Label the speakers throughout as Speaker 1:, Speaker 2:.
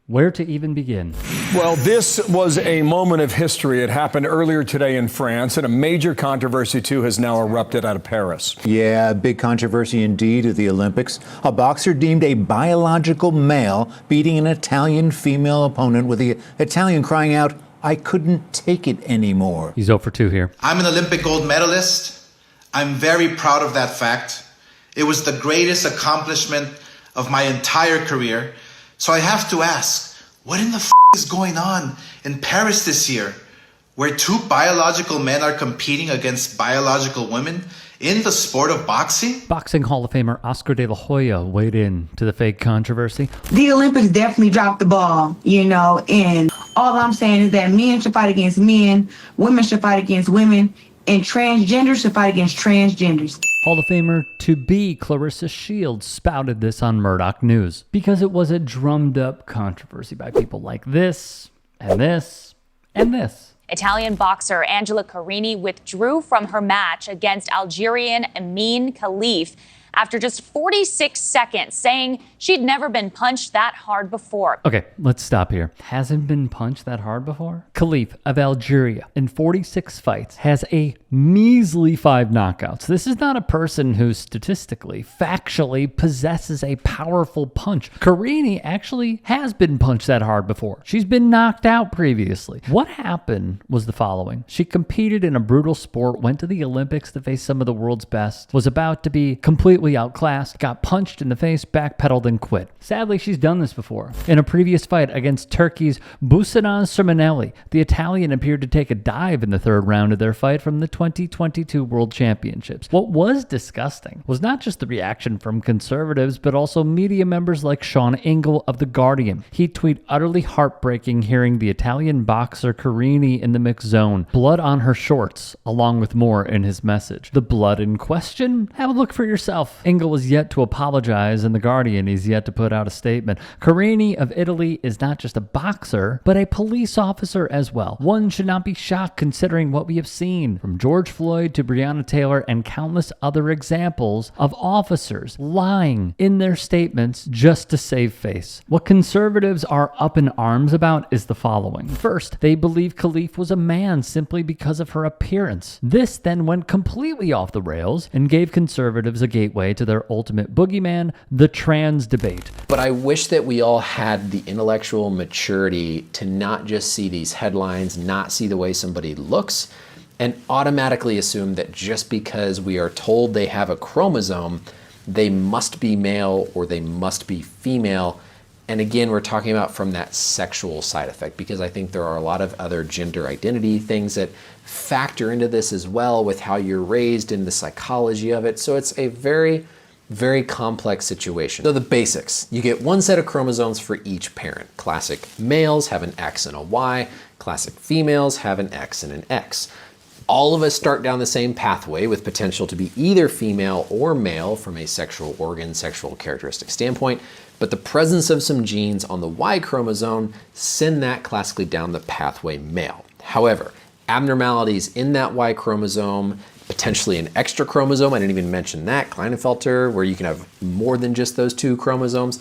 Speaker 1: Where to even begin?
Speaker 2: Well, this was a moment of history. It happened earlier today in France, and a major controversy, too, has now erupted out of Paris.
Speaker 3: Yeah, big controversy indeed at the Olympics. A boxer deemed a biological male beating an Italian female opponent, with the Italian crying out, "I couldn't take it anymore."
Speaker 1: He's 0 for 2 here.
Speaker 4: I'm an Olympic gold medalist. I'm very proud of that fact. It was the greatest accomplishment of my entire career. So I have to ask, what in the is going on in Paris this year, where two biological men are competing against biological women in the sport of boxing?
Speaker 1: Boxing Hall of Famer Oscar de la Hoya weighed in to the fake controversy.
Speaker 5: The Olympics definitely dropped the ball, and all I'm saying is that men should fight against men, women should fight against women, and transgenders should fight against transgenders.
Speaker 1: Hall of Famer to be Clarissa Shields spouted this on Murdoch News because it was a drummed up controversy by people like this and this and this.
Speaker 6: Italian boxer Angela Carini withdrew from her match against Algerian Imane Khelif after just 46 seconds, saying she'd never been punched that hard before.
Speaker 1: Okay, let's stop here. Hasn't been punched that hard before? Khelif of Algeria, in 46 fights, has a measly 5 knockouts. This is not a person who statistically, factually possesses a powerful punch. Carini actually has been punched that hard before. She's been knocked out previously. What happened was the following. She competed in a brutal sport, went to the Olympics to face some of the world's best, was about to be completely outclassed, got punched in the face, backpedaled, and quit. Sadly, she's done this before. In a previous fight against Turkey's Busanan Sermonelli, the Italian appeared to take a dive in the 3rd round of their fight from the 2022 World Championships. What was disgusting was not just the reaction from conservatives, but also media members like Sean Engel of The Guardian. He'd tweet, "Utterly heartbreaking hearing the Italian boxer Carini in the mixed zone. Blood on her shorts," along with more in his message. The blood in question? Have a look for yourself. Engel is yet to apologize, and The Guardian is yet to put out a statement. Carini of Italy is not just a boxer, but a police officer as well. One should not be shocked considering what we have seen, from George Floyd to Breonna Taylor and countless other examples of officers lying in their statements just to save face. What conservatives are up in arms about is the following. First, they believe Khelif was a man simply because of her appearance. This then went completely off the rails and gave conservatives a gateway to their ultimate boogeyman, the trans debate.
Speaker 7: But I wish that we all had the intellectual maturity to not just see these headlines, not see the way somebody looks, and automatically assume that just because we are told they have a chromosome, they must be male or they must be female. And again, we're talking about from that sexual side effect, because I think there are a lot of other gender identity things that factor into this as well, with how you're raised and the psychology of it. So it's a very, very complex situation. So the basics: you get 1 set of chromosomes for each parent. Classic males have an X and a Y. Classic females have an X and an X. All of us start down the same pathway with potential to be either female or male from a sexual organ, sexual characteristic standpoint, but the presence of some genes on the Y chromosome send that classically down the pathway male. However, abnormalities in that Y chromosome, potentially an extra chromosome, I didn't even mention that, Klinefelter, where you can have more than just those 2 chromosomes,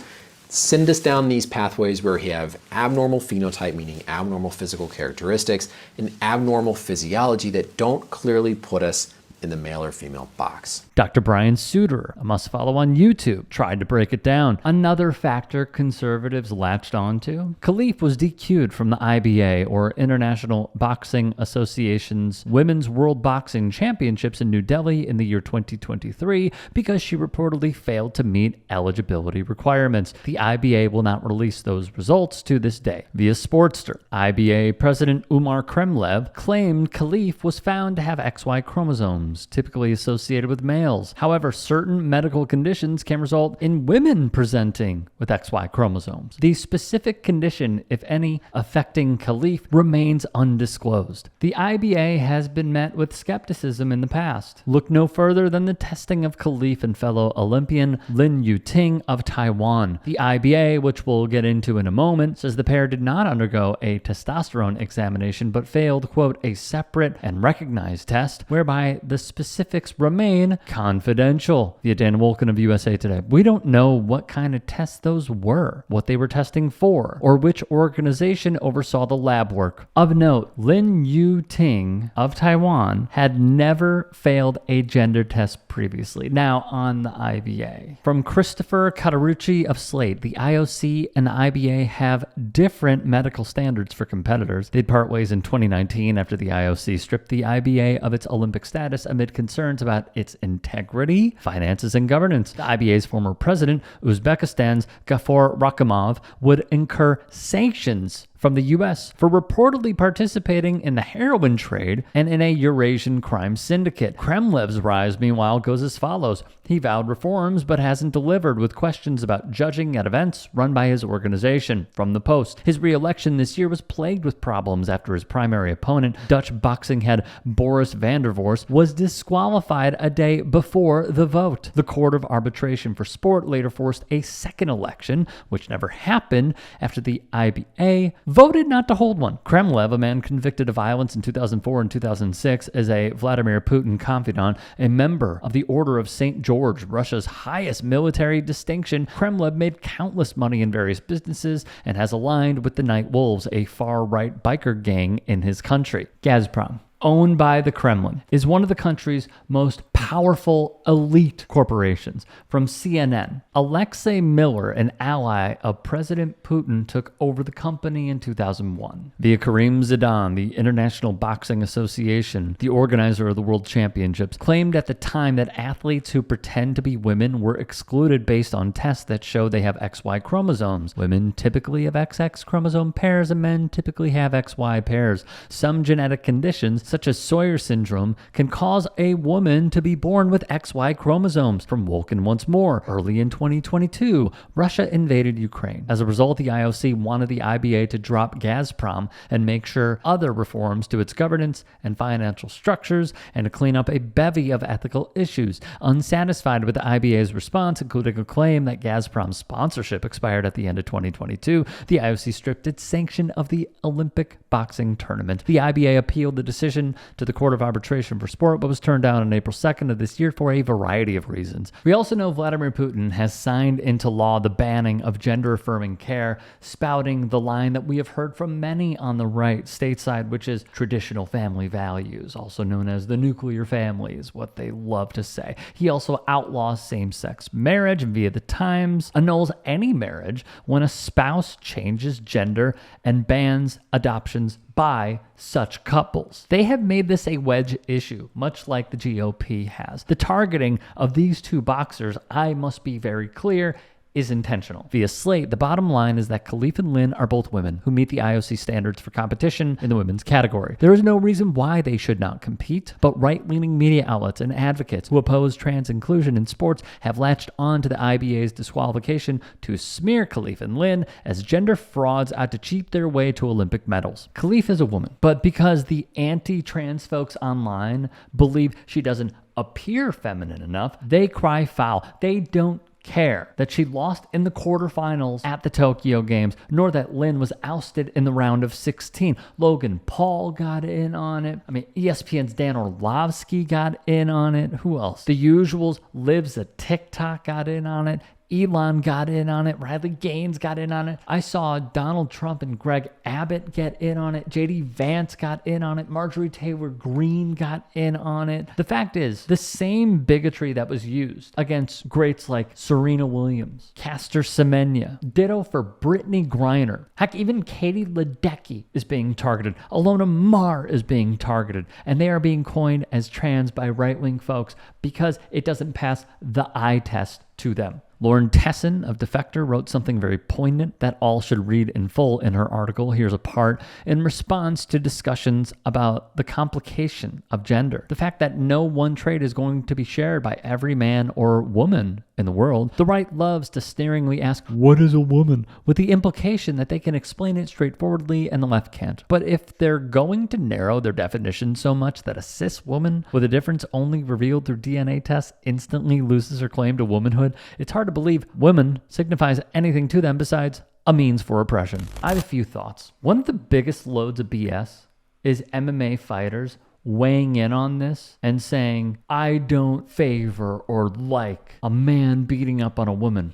Speaker 7: send us down these pathways where we have abnormal phenotype, meaning abnormal physical characteristics, and abnormal physiology that don't clearly put us in the male or female box.
Speaker 1: Dr. Brian Suter, a must-follow on YouTube, tried to break it down. Another factor conservatives latched onto: Khelif was DQ'd from the IBA, or International Boxing Association's Women's World Boxing Championships in New Delhi in the year 2023 because she reportedly failed to meet eligibility requirements. The IBA will not release those results to this day. Via Sportster, IBA President Umar Kremlev claimed Khelif was found to have XY chromosomes, typically associated with males. However, certain medical conditions can result in women presenting with XY chromosomes. The specific condition, if any, affecting Khelif remains undisclosed. The IBA has been met with skepticism in the past. Look no further than the testing of Khelif and fellow Olympian Lin Yuting of Taiwan. The IBA, which we'll get into in a moment, says the pair did not undergo a testosterone examination but failed, quote, a separate and recognized test whereby the specifics remain confidential. Via Dan Wolken of USA Today. We don't know what kind of tests those were, what they were testing for, or which organization oversaw the lab work. Of note, Lin Yu-ting of Taiwan had never failed a gender test previously. Now on the IBA. From Christopher Catarucci of Slate, the IOC and the IBA have different medical standards for competitors. They'd part ways in 2019 after the IOC stripped the IBA of its Olympic status amid concerns about its integrity, finances, and governance. The IBA's former president, Uzbekistan's Gafur Rakimov, would incur sanctions from the U.S. for reportedly participating in the heroin trade and in a Eurasian crime syndicate. Kremlev's rise, meanwhile, goes as follows. He vowed reforms but hasn't delivered, with questions about judging at events run by his organization. From the Post, his re-election this year was plagued with problems after his primary opponent, Dutch boxing head Boris van der Vorst, was disqualified a day before the vote. The Court of Arbitration for Sport later forced a second election, which never happened, after the IBA voted not to hold one. Kremlev, a man convicted of violence in 2004 and 2006 as a Vladimir Putin confidant, a member of the Order of St. George, Russia's highest military distinction, Kremlev made countless money in various businesses and has aligned with the Night Wolves, a far-right biker gang in his country. Gazprom, owned by the Kremlin, is one of the country's most powerful elite corporations. From CNN, Alexei Miller, an ally of President Putin, took over the company in 2001. Via Karim Zidan, the International Boxing Association, the organizer of the World Championships, claimed at the time that athletes who pretend to be women were excluded based on tests that show they have XY chromosomes. Women typically have XX chromosome pairs and men typically have XY pairs. Some genetic conditions, such as Sawyer syndrome, can cause a woman to be born with XY chromosomes. From Wolken once more, early in 2022, Russia invaded Ukraine. As a result, the IOC wanted the IBA to drop Gazprom and make sure other reforms to its governance and financial structures, and to clean up a bevy of ethical issues. Unsatisfied with the IBA's response, including a claim that Gazprom's sponsorship expired at the end of 2022, the IOC stripped its sanction of the Olympic boxing tournament. The IBA appealed the decision to the Court of Arbitration for Sport, but was turned down on April 2nd of this year for a variety of reasons. We also know Vladimir Putin has signed into law the banning of gender-affirming care, spouting the line that we have heard from many on the right stateside, which is traditional family values, also known as the nuclear family, is what they love to say. He also outlaws same-sex marriage, and via the Times, annuls any marriage when a spouse changes gender and bans adoptions by such couples. They have made this a wedge issue, much like the GOP has. The targeting of these two boxers, I must be very clear, is intentional. Via Slate, the bottom line is that Khelif and Lin are both women who meet the IOC standards for competition in the women's category. There is no reason why they should not compete, but right-leaning media outlets and advocates who oppose trans inclusion in sports have latched on to the IBA's disqualification to smear Khelif and Lin as gender frauds out to cheat their way to Olympic medals. Khelif is a woman, but because the anti-trans folks online believe she doesn't appear feminine enough, they cry foul. They don't care that she lost in the quarterfinals at the Tokyo Games, nor that Lin was ousted in the round of 16. Logan Paul got in on it. ESPN's Dan Orlovsky got in on it. Who else? The usuals. Livs a TikTok got in on it. Elon got in on it. Riley Gaines got in on it. I saw Donald Trump and Greg Abbott get in on it. JD Vance got in on it. Marjorie Taylor Greene got in on it. The fact is, the same bigotry that was used against greats like Serena Williams, Caster Semenya, ditto for Brittany Griner. Heck, even Katie Ledecky is being targeted. Alona Marr is being targeted. And they are being coined as trans by right-wing folks because it doesn't pass the eye test to them. Lauren Tesson of Defector wrote something very poignant that all should read in full in her article. Here's a part in response to discussions about the complication of gender. The fact that no one trait is going to be shared by every man or woman in the world. The right loves to sneeringly ask, "What is a woman?" with the implication that they can explain it straightforwardly and the left can't. But if they're going to narrow their definition so much that a cis woman with a difference only revealed through DNA tests instantly loses her claim to womanhood, it's hard to believe women signifies anything to them besides a means for oppression. I have a few thoughts. One of the biggest loads of BS is MMA fighters weighing in on this and saying, I don't favor or like a man beating up on a woman.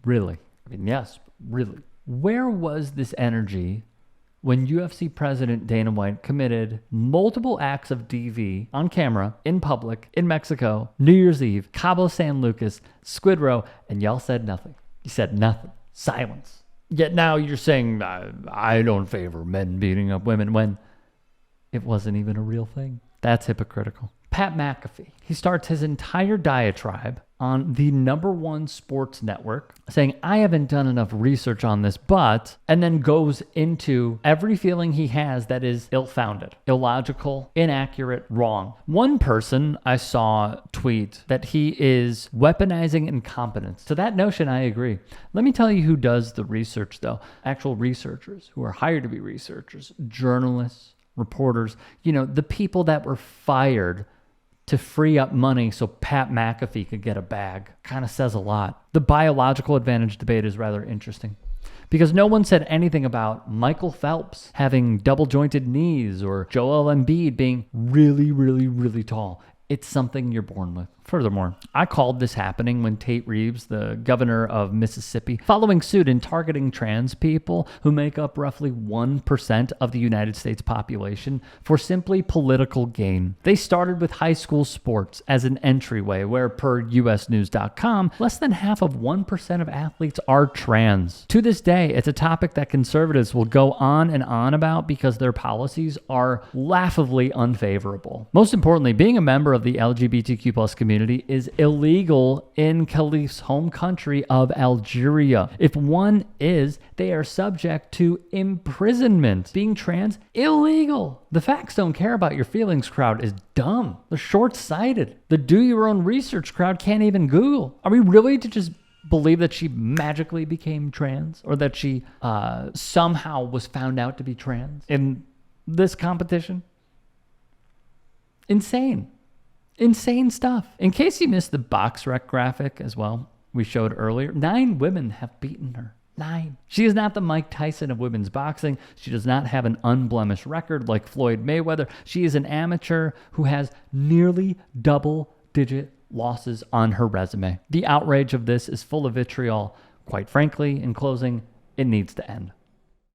Speaker 1: Really? I mean, yes, really. Where was this energy when UFC president Dana White committed multiple acts of DV on camera, in public, in Mexico, New Year's Eve, Cabo San Lucas, Squid Row, and y'all said nothing? You said nothing. Silence. Yet now you're saying, I don't favor men beating up women, when it wasn't even a real thing. That's hypocritical. Pat McAfee, he starts his entire diatribe on the #1 sports network saying, I haven't done enough research on this, but, and then goes into every feeling he has that is ill-founded, illogical, inaccurate, wrong. One person I saw tweet that he is weaponizing incompetence. To that notion, I agree. Let me tell you who does the research, though. Actual researchers who are hired to be researchers, journalists, reporters, the people that were fired to free up money so Pat McAfee could get a bag. Kind of says a lot. The biological advantage debate is rather interesting because no one said anything about Michael Phelps having double jointed knees or Joel Embiid being really, really, really tall. It's something you're born with. Furthermore, I called this happening when Tate Reeves, the governor of Mississippi, following suit in targeting trans people who make up roughly 1% of the United States population for simply political gain. They started with high school sports as an entryway where, per usnews.com, less than half of 1% of athletes are trans. To this day, it's a topic that conservatives will go on and on about because their policies are laughably unfavorable. Most importantly, being a member of the LGBTQ+ community is illegal in Khelif's home country of Algeria. If one is, they are subject to imprisonment. Being trans, illegal. The facts don't care about your feelings crowd is dumb. They're short-sighted. The do your own research crowd can't even Google. Are we really to just believe that she magically became trans, or that she somehow was found out to be trans in this competition? Insane. Insane stuff. In case you missed the box rec graphic as well, we showed earlier, 9 women have beaten her. 9. She is not the Mike Tyson of women's boxing. She does not have an unblemished record like Floyd Mayweather. She is an amateur who has nearly double-digit losses on her resume. The outrage of this is full of vitriol. Quite frankly, in closing, it needs to end.